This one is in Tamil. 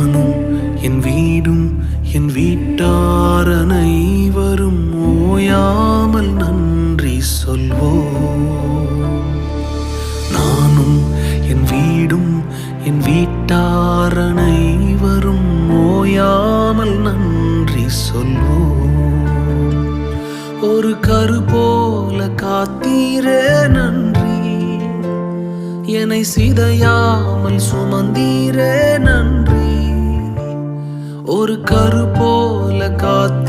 நானும் என் வீடும் என் வீட்டார் அனைவரும் ஓயாமல் நன்றி சொல்வோம். நானும் என் வீடும் என் வீட்டார் அனைவரும் ஓயாமல் நன்றி சொல்வோம். ஒரு கரு போல காத்தீரே நன்றி, என்னை சிதையாமல் சுமந்தீரே நன்றி. ஒரு கரு போல காத்தீரே